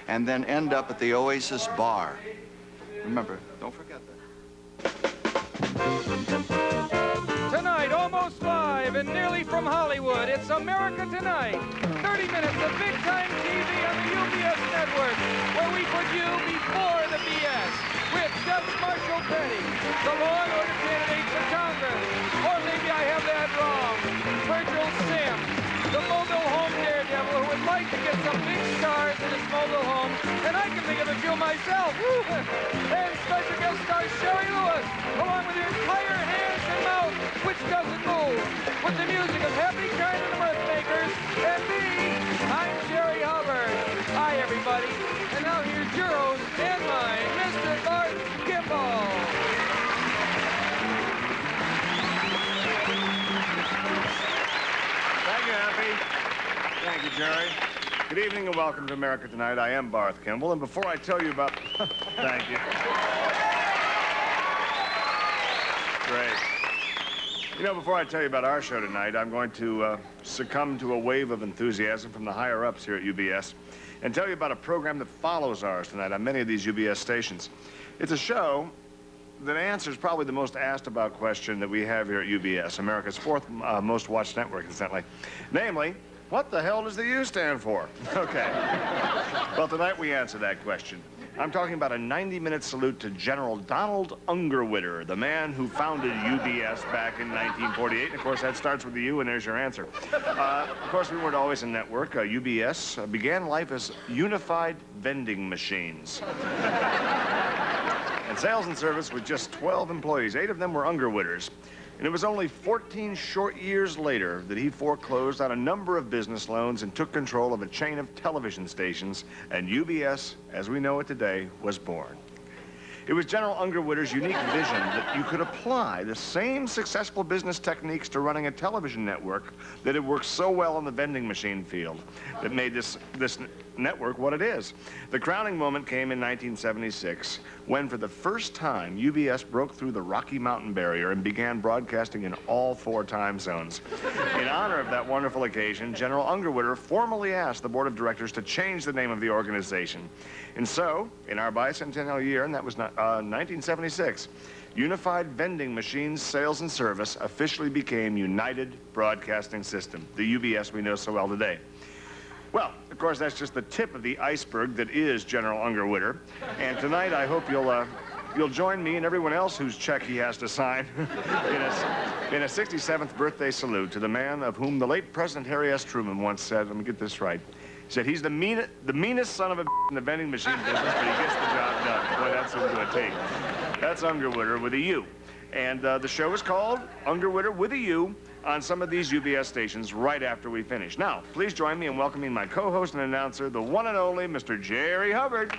and then end up at the Oasis Bar. Remember, don't forget that. Tonight, almost live and nearly from Hollywood, it's America Tonight. 30 minutes of big-time TV on the UBS network, where we put you before the BS with Judge Marshall Petty, the law and order candidate for Congress. Or maybe I have that wrong. Virgil Sims, the mobile home daredevil who would like to get some big stars in his mobile home, and I can think of a few myself. Woo! And special guest star Shari, along with her entire hands and mouth, which doesn't move, with the music of Happy Kind and the Mirthmakers, and me, I'm Jerry Hubbard. Hi, everybody. And now here's your host and mine, Mr. Bart Kimball. Thank you, Happy. Thank you, Jerry. Good evening and welcome to America Tonight. I am Barth Kimball, and before I tell you about... Thank you. Great. You know, before I tell you about our show tonight, I'm going to succumb to a wave of enthusiasm from the higher-ups here at UBS and tell you about a program that follows ours tonight on many of these UBS stations. It's a show that answers probably the most asked about question that we have here at UBS, America's fourth most watched network, incidentally. Namely, what the hell does the U stand for? Okay. Well, tonight we answer that question. I'm talking about a 90-minute salute to General Donald Ungerwitter, the man who founded UBS back in 1948. And of course, that starts with the U, and there's your answer. Of course, we weren't always a network. UBS began life as Unified Vending Machines. And sales and service with just 12 employees. 8 of them were Ungerwitters. And it was only 14 short years later that he foreclosed on a number of business loans and took control of a chain of television stations, and UBS, as we know it today, was born. It was General Ungerwitter's unique vision that you could apply the same successful business techniques to running a television network that had worked so well in the vending machine field that made this network what it is. The crowning moment came in 1976 when, for the first time, UBS broke through the Rocky Mountain barrier and began broadcasting in all 4 time zones. In honor of that wonderful occasion, General Ungerwitter formally asked the board of directors to change the name of the organization. And so, in our bicentennial year, and that was 1976, Unified Vending Machines Sales and Service officially became United Broadcasting System, the UBS we know so well today. Well, of course, that's just the tip of the iceberg that is General Ungerwitter. And tonight, I hope you'll join me and everyone else whose check he has to sign in a 67th birthday salute to the man of whom the late President Harry S. Truman once said, let me get this right, he said, he's the meanest son of a in the vending machine business, but he gets the job done. Boy, that's into a take. That's Ungerwitter with a U. And the show is called Ungerwitter with a U on some of these UBS stations right after we finish. Now, please join me in welcoming my co-host and announcer, the one and only Mr. Jerry Hubbard.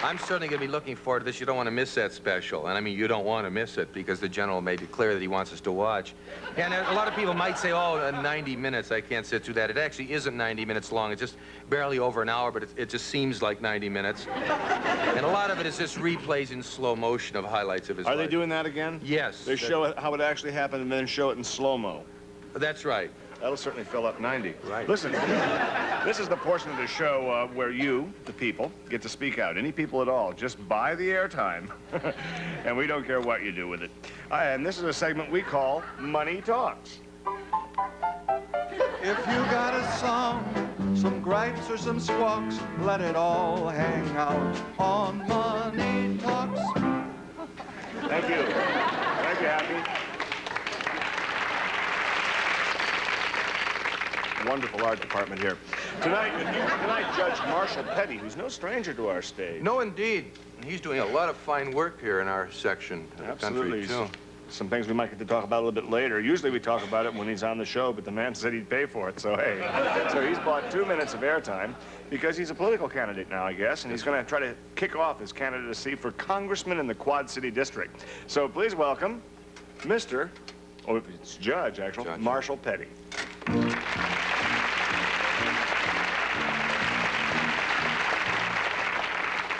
I'm certainly going to be looking forward to this. You don't want to miss that special. And I mean, you don't want to miss it because the general made it clear that he wants us to watch. And a lot of people might say, oh, 90 minutes, I can't sit through that. It actually isn't 90 minutes long. It's just barely over an hour, but it just seems like 90 minutes. And a lot of it is just replays in slow motion of highlights of his life. Are they doing that again? Yes. They show it how it actually happened and then show it in slow-mo. That's right. That'll certainly fill up 90. Right. Listen, this is the portion of the show where you, the people, get to speak out. Any people at all. Just buy the airtime, and we don't care what you do with it. And this is a segment we call Money Talks. If you got a song, some gripes or some squawks, let it all hang out on Money Talks. Thank you. Thank you, Happy. Wonderful art department here. Tonight, Judge Marshall Petty, who's no stranger to our stage. No, indeed. He's doing a lot of fine work here in our section of the country, too. Some things we might get to talk about a little bit later. Usually we talk about it when he's on the show, but the man said he'd pay for it, so hey. So he's bought 2 minutes of airtime because he's a political candidate now, I guess, and he's going to try to kick off his candidacy for congressman in the Quad City District. So please welcome Mr. Oh, it's Judge, actually, Judge Marshall Petty.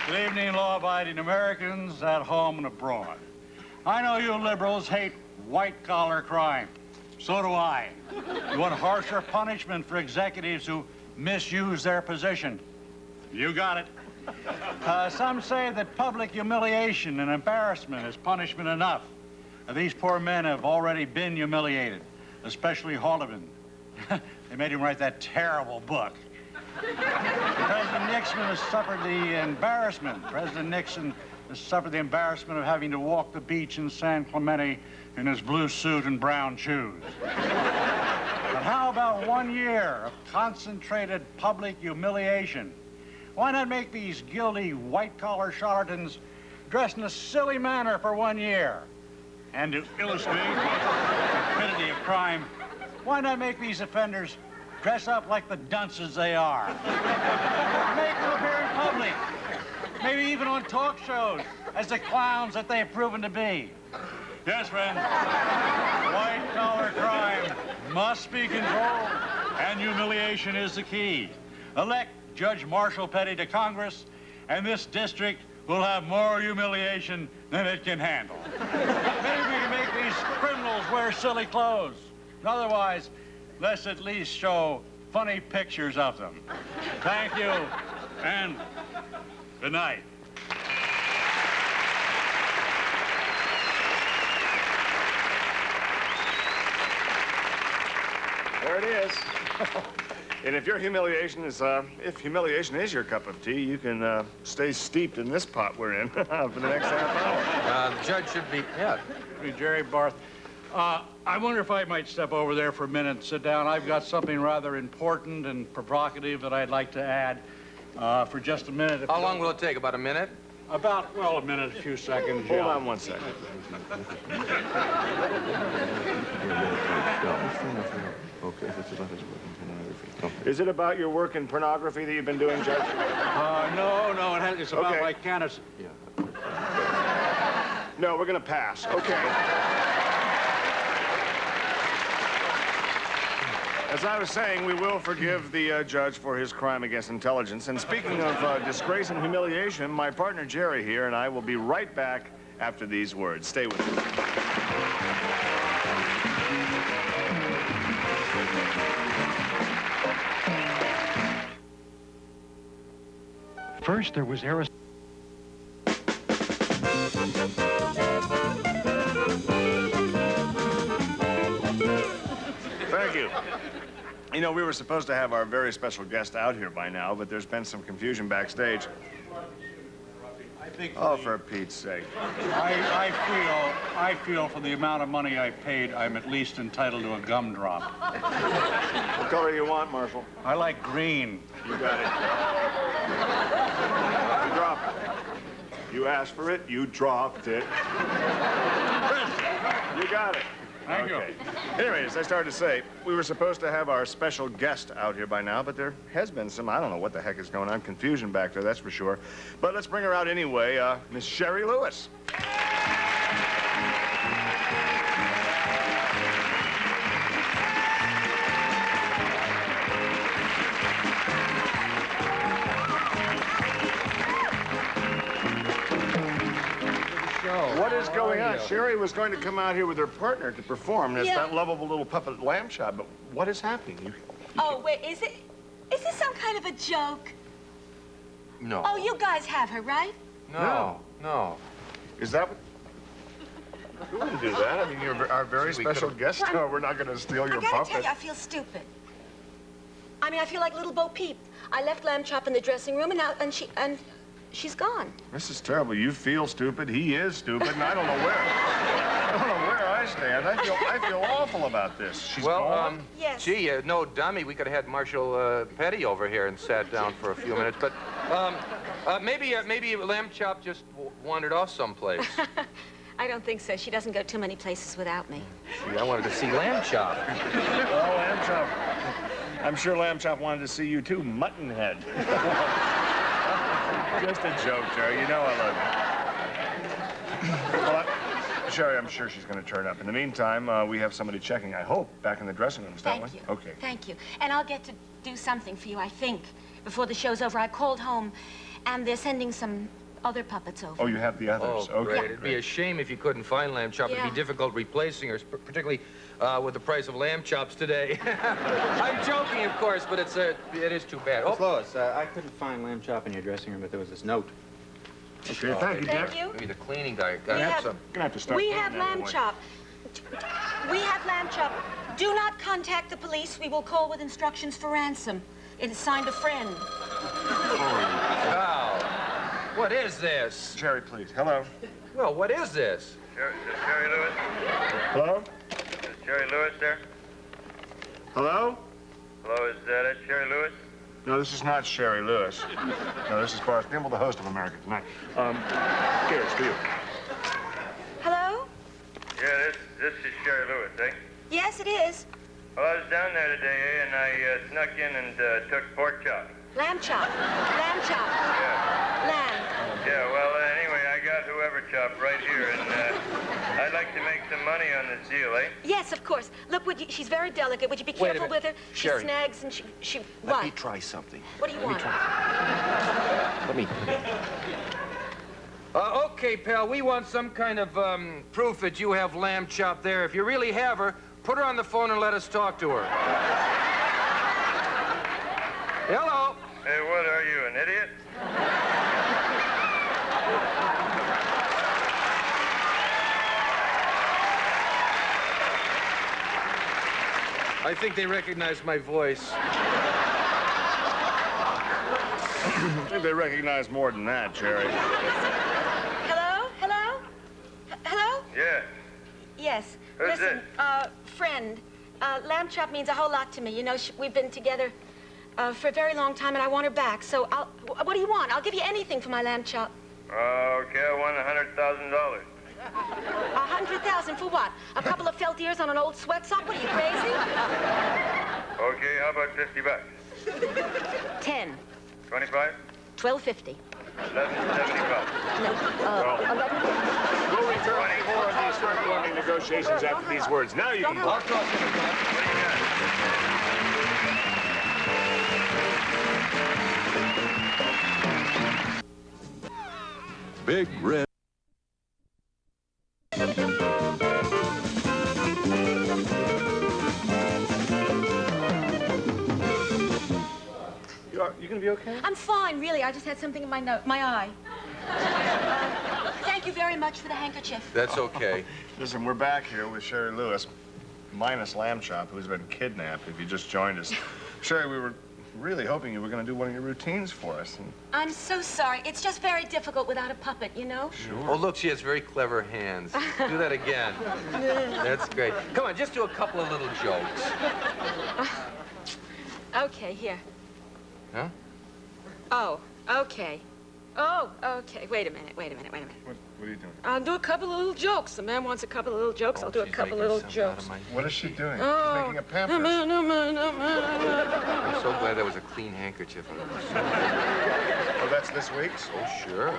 Good evening, law-abiding Americans at home and abroad. I know you liberals hate white-collar crime. So do I. You want harsher punishment for executives who misuse their position. You got it. Some say that public humiliation and embarrassment is punishment enough. These poor men have already been humiliated, especially Haldeman. They made him write that terrible book. President Nixon has suffered the embarrassment. President Nixon has suffered the embarrassment of having to walk the beach in San Clemente in his blue suit and brown shoes. But how about 1 year of concentrated public humiliation? Why not make these guilty white-collar charlatans dress in a silly manner for 1 year? And to illustrate the stupidity of crime, why not make these offenders dress up like the dunces they are? Make them appear in public, maybe even on talk shows, as the clowns that they've proven to be. Yes, friend, white-collar crime must be controlled, and humiliation is the key. Elect Judge Marshall Petty to Congress, and this district will have more humiliation than it can handle. Maybe we can make these criminals wear silly clothes. Otherwise, let's at least show funny pictures of them. Thank you, and good night. There it is. And if humiliation is your cup of tea, you can stay steeped in this pot we're in for the next half hour. The judge should be, yeah. Hey, Jerry, Barth, I wonder if I might step over there for a minute and sit down. I've got something rather important and provocative that I'd like to add for just a minute. How long will it take? About a minute? About, well, a minute, a few seconds. Hold on 1 second. Is it about your work in pornography that you've been doing, Judge? No, it's about my candidacy. No, we're going to pass. Okay. As I was saying, we will forgive the judge for his crime against intelligence. And speaking of disgrace and humiliation, my partner Jerry here and I will be right back after these words. Stay with me. First, there was Arizona. Thank you. You know, we were supposed to have our very special guest out here by now, but there's been some confusion backstage. For Pete's sake. I feel for the amount of money I paid, I'm at least entitled to a gumdrop. What color you want, Marshal? I like green. You got it. You dropped it. You asked for it, you dropped it. You got it. Thank you. Anyway, as I started to say, we were supposed to have our special guest out here by now, but there has been some, I don't know what the heck is going on, confusion back there, that's for sure. But let's bring her out anyway, Miss Shari Lewis. What is going on? Shari was going to come out here with her partner to perform. It's that lovable little puppet lamb chop, but what is happening? Oh, wait, is this some kind of a joke? No. Oh, you guys have her, right? No. Is that what? We wouldn't do that. I mean, you're our very special guest. No, we're not going to steal your I gotta puppet. tell you, I feel stupid. I mean, I feel like little Bo Peep. I left Lamb Chop in the dressing room, and she's gone. This is terrible. You feel stupid. He is stupid, and I don't know where. I stand. I feel awful about this. She's gone. Yes. Gee, no dummy. We could have had Marshal Petty over here and sat down for a few minutes. But maybe Lamb Chop just wandered off someplace. I don't think so. She doesn't go too many places without me. See, I wanted to see Lamb Chop. Well, Lamb Chop. I'm sure Lamb Chop wanted to see you too, Muttonhead. Just a joke, Jerry. You know I love you. Well, Shari, I'm sure she's going to turn up. In the meantime, we have somebody checking, I hope, back in the dressing rooms, don't we? Thank you. Okay. Thank you. And I'll get to do something for you, I think, before the show's over. I called home, and they're sending some other puppets over. Oh, you have the others. Oh, Okay. great. It'd be a shame if you couldn't find lamb chop. It'd Yeah. be difficult replacing her, particularly with the price of lamb chops today. I'm joking, of course, but it is too bad. Miss Oh, Lois, I couldn't find lamb chop in your dressing room, but there was this note. Okay, thank you, Thank Jack. you. maybe the cleaning guy We got have- some. Gonna have to start We thinking have that lamb way. chop. We have lamb chop. Do not contact the police. We will call with instructions for ransom. It is signed a friend. Wow. What is this? Jerry, please. Hello. Well, what is this? Jerry Lewis? Hello? Is Jerry Lewis there? Hello? Hello, is that Jerry Lewis? No, this is not Shari Lewis. No, this is Boris Gimble, the host of America Tonight. Here, it's for you. Hello? Yeah, this is Jerry Lewis, eh? Yes, it is. Well, I was down there today, eh, and I snuck in and took pork chop. Lamb chop. Lamb chop. Yeah. Lamb. Yeah, well, anyway, I got whoever chop right here, and I'd like to make some money on this deal, eh? Yes, of course. Look, she's very delicate. Would you be Wait a careful with minute. her? She Sherry. snags and she Let what? me try something. What do you want? Let me. Okay, pal, we want some kind of proof that you have lamb chop there. If you really have her, put her on the phone and let us talk to her. Hello? Hey, what are you, an idiot? I think they recognize my voice. I think they recognize more than that, Jerry. Hello? Hello? Hello? Yeah. Yes. Who's Listen, friend, lamb chop means a whole lot to me. You know, we've been together for a very long time, and I want her back. So what do you want? I'll give you anything for my lamb chop. Okay, I won $100,000. 100,000 for what? A couple of felt ears on an old sweat sock? What are you, crazy? Okay, how about $50? 10, 25? 12.50. 11.75. We'll return to more of these heartwarming negotiations after these words. Now you can go. I'll talk to her. What do you got? Big Red. You gonna be okay? I'm fine, really. I just had something in my eye. Thank you very much for the handkerchief. That's okay. Listen, we're back here with Shari Lewis, minus Lamb Chop, who's been kidnapped, if you just joined us. Shari, we were really hoping you were going to do one of your routines for us. And... I'm so sorry. It's just very difficult without a puppet, you know? Oh, look, she has very clever hands. Do that again. That's great. Come on, just do a couple of little jokes. Okay, here. Huh? Oh, okay. Oh, okay. Wait a minute. What are you doing? I'll do a couple of little jokes. The man wants a couple of little jokes. I'll do a She's couple of making little something out of jokes. my- What is she doing? Oh. She's making a pamphlet. I'm so glad that was a clean handkerchief. Oh, that's this week's? Oh, sure.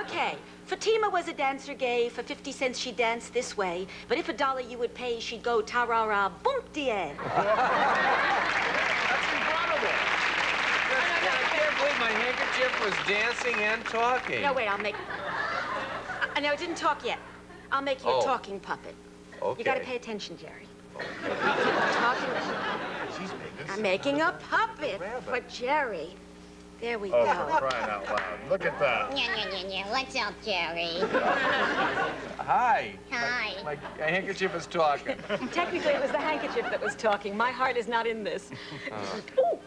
Okay. Fatima was a dancer gay. For 50 cents, she'd dance this way. But if $1 you would pay, she'd go ta-ra-ra, boom-die. I can't believe my handkerchief was dancing and talking. No, wait, I'll make... No, it didn't talk yet. I'll make you Oh. a talking puppet. Okay. You gotta pay attention, Jerry. Talking... I'm making a puppet for Jerry. There we Oh, go. for crying out loud. Look at that. What's up, Jerry? Hi. Hi. My handkerchief is talking. Technically, it was the handkerchief that was talking. My heart is not in this. Ooh.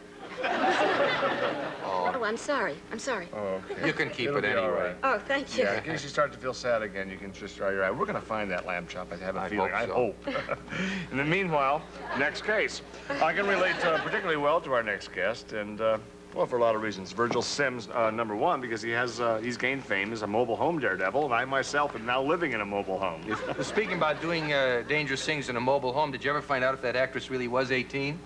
Oh, I'm sorry. I'm sorry. Oh, okay. You can keep It'll it be all anyway. right. Oh, thank you. Yeah, in case you start to feel sad again, you can just dry your eye. We're going to find that lamb chop, I have a I feeling. hope I so. hope. In the meanwhile, next case. I can relate particularly well to our next guest, and, well, for a lot of reasons. Virgil Sims, number one, because he's gained fame as a mobile home daredevil, and I myself am now living in a mobile home. Speaking about doing dangerous things in a mobile home, did you ever find out if that actress really was 18?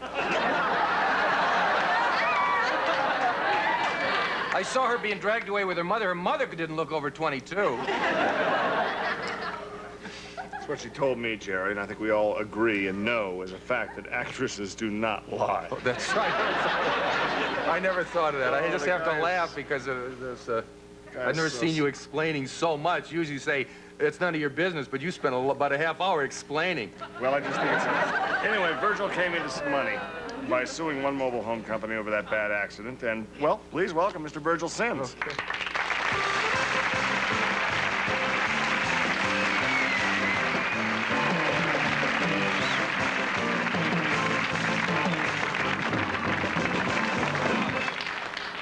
I saw her being dragged away with her mother. Her mother didn't look over 22. That's what she told me, Jerry, and I think we all agree and know as a fact that actresses do not lie. That's right. I never thought of that. I Oh, just the have to guys- laugh because of this. I've never seen you explaining so much. You usually say, it's none of your business, but you spent about a half hour explaining. Well, I just think it's... Anyway, Virgil came into some money by suing one mobile home company over that bad accident. And, well, please welcome Mr. Virgil Sims. Okay.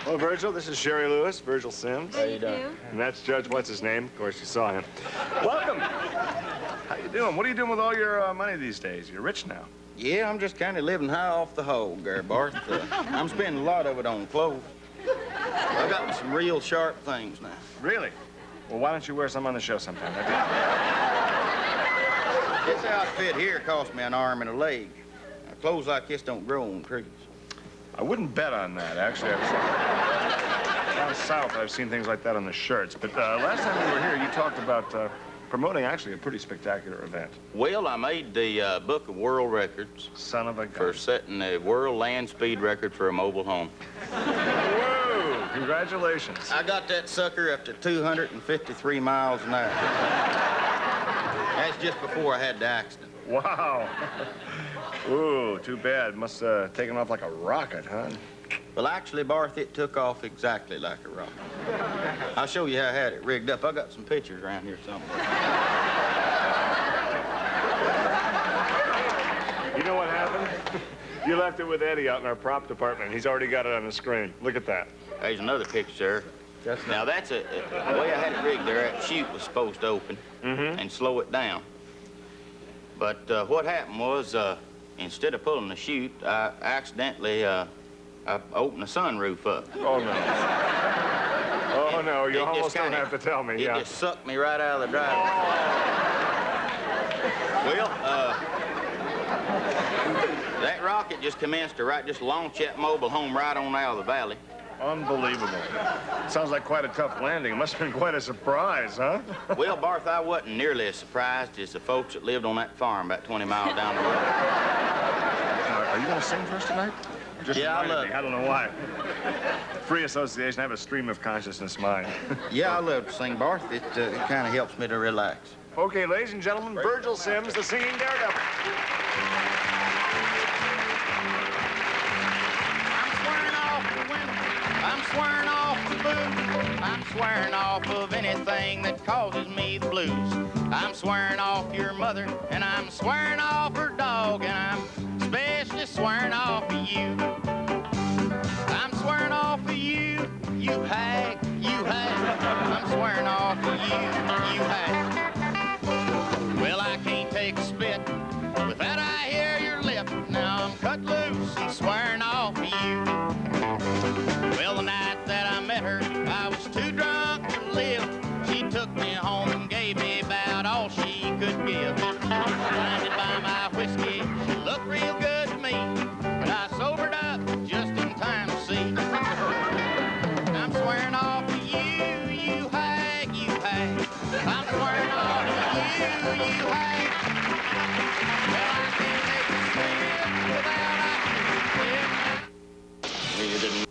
Well, Virgil, this is Shari Lewis, Virgil Sims. How you doing? And that's Judge what's-his-name. Of course, you saw him. Welcome. How you doing? What are you doing with all your money these days? You're rich now. Yeah, I'm just kind of living high off the hog there, Bart. I'm spending a lot of it on clothes. I got some real sharp things now. Really? Well, why don't you wear some on the show sometime? This outfit here cost me an arm and a leg. Now, clothes like this don't grow on trees. I wouldn't bet on that, actually. Down south, I've seen things like that on the shirts. But last time we were here, you talked about promoting, actually, a pretty spectacular event. Well, I made the Book of World Records. Son of a gun. For setting the world land speed record for a mobile home. Whoa! Congratulations. I got that sucker up to 253 miles an hour. That's just before I had the accident. Wow. Ooh, too bad. Must have taken off like a rocket, huh? Well, actually, Barth, it took off exactly like a rocket. I'll show you how I had it rigged up. I got some pictures around here somewhere. You know what happened? You left it with Eddie out in our prop department. He's already got it on the screen. Look at that. There's another picture, sir. Now, that's the way I had it rigged there, that chute was supposed to open and slow it down. But what happened was, instead of pulling the chute, I accidentally I opened the sunroof up. Oh, no. Oh, no, you almost don't have to tell me, It just sucked me right out of the driveway. Well, that rocket just commenced to just launch that mobile home right on out of the valley. Unbelievable. Sounds like quite a tough landing. It must have been quite a surprise, huh? Well, Barth, I wasn't nearly as surprised as the folks that lived on that farm about 20 miles down the road. Are you going to sing for us tonight? Just yeah, I love it. I don't know why. Free association, I have a stream of consciousness mind. Yeah, I love to sing, Barth. It kind of helps me to relax. Okay, ladies and gentlemen, Virgil Sims, the singing daredevil. I'm swearing off the booze. I'm swearing off of anything that causes me the blues. I'm swearing off your mother, and I'm swearing off her dog, and I'm especially swearing off of you. I'm swearing off of you, you hag, you hag. I'm swearing off of you, you hag. Well, I can't take a spit without I hear your lip. Now I'm cut loose and swearing off of you. Well, the night that I met her, I was too drunk to live. She took me home and gave me about all she could give. Blinded by my whiskey, she looked real good to me. But I sobered up just in time to see. I'm swearing off of you, you hag, you hag. I'm swearing off of you, you hag. Well, I can't take a sip without I can. You didn't.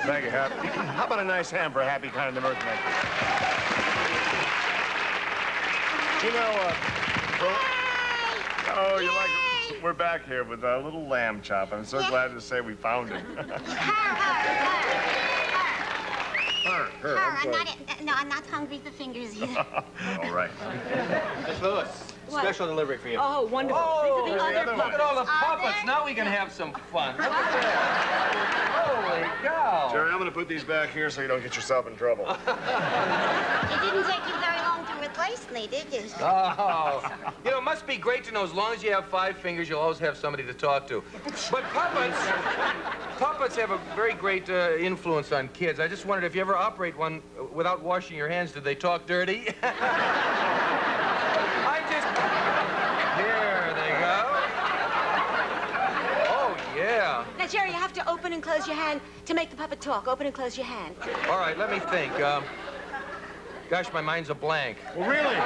Thank you, Hap. How about a nice hand for a happy kind of mirth maker? You know, oh, you like it? We're back here with a little lamb chop. I'm so glad to say we found it. I'm not hungry for fingers either. All right. Miss Lewis, What? special delivery for you. Oh, wonderful. Oh, These are the other look at all the Are puppets. there? Now we can have some fun. Look at that. Holy cow. Jerry, I'm going to put these back here so you don't get yourself in trouble. It didn't take you very long to replace me, did you? Oh, you know, it must be great to know as long as you have 5 fingers, you'll always have somebody to talk to. But puppets have a very great influence on kids. I just wondered if you ever operate one without washing your hands, do they talk dirty? Here they go. Oh, yeah. Now, Jerry, you have to open and close your hand to make the puppet talk. Open and close your hand. All right, let me think. Gosh, my mind's a blank. Well, really?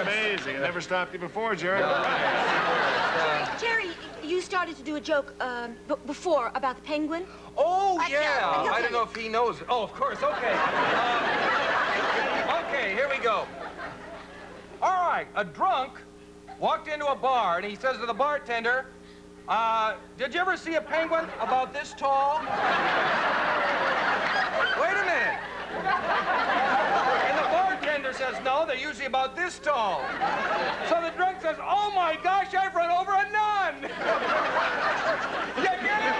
Amazing. It never stopped you before, Jerry. No. Jerry, you started to do a joke before about the penguin. Oh, yeah. I don't know if he knows. Oh, of course. Okay. Okay, here we go. All right. A drunk walked into a bar, and he says to the bartender, did you ever see a penguin about this tall? Wait a minute. And the bartender says, no, they're usually about this tall. So the drunk says, oh, my gosh, I've run over a nun. You get it?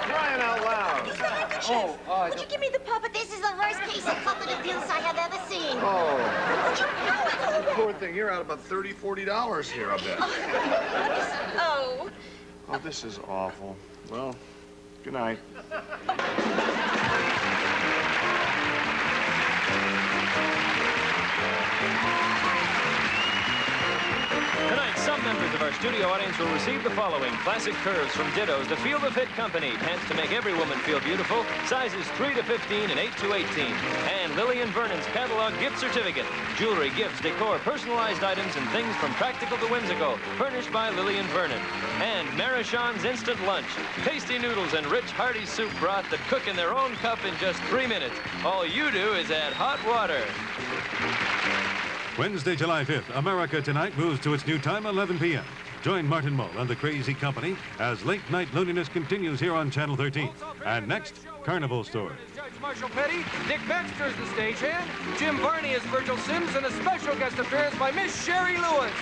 Crying out loud. Would you give me the puppet? This is the worst piece of puppet abuse I have ever seen. Oh. Poor thing, you're out about $30, $40 here, I bet. Oh. Oh, this is awful. Well, good night. Tonight, some members of our studio audience will receive the following classic curves from Ditto's, the Feel the Fit Company. Pants to make every woman feel beautiful. Sizes 3 to 15 and 8 to 18. And Lillian Vernon's catalog gift certificate. Jewelry, gifts, decor, personalized items, and things from practical to whimsical. Furnished by Lillian Vernon. And Marichon's Instant Lunch. Tasty noodles and rich, hearty soup broth that cook in their own cup in just 3 minutes. All you do is add hot water. Wednesday, July 5th, America Tonight moves to its new time, 11 p.m. Join Martin Mull and the Crazy Company as late-night loneliness continues here on Channel 13. And next, Carnival Story. Judge Marshall Petty, Dick Baxter is the stagehand, Jim Varney is Virgil Sims, and a special guest appearance by Miss Shari Lewis.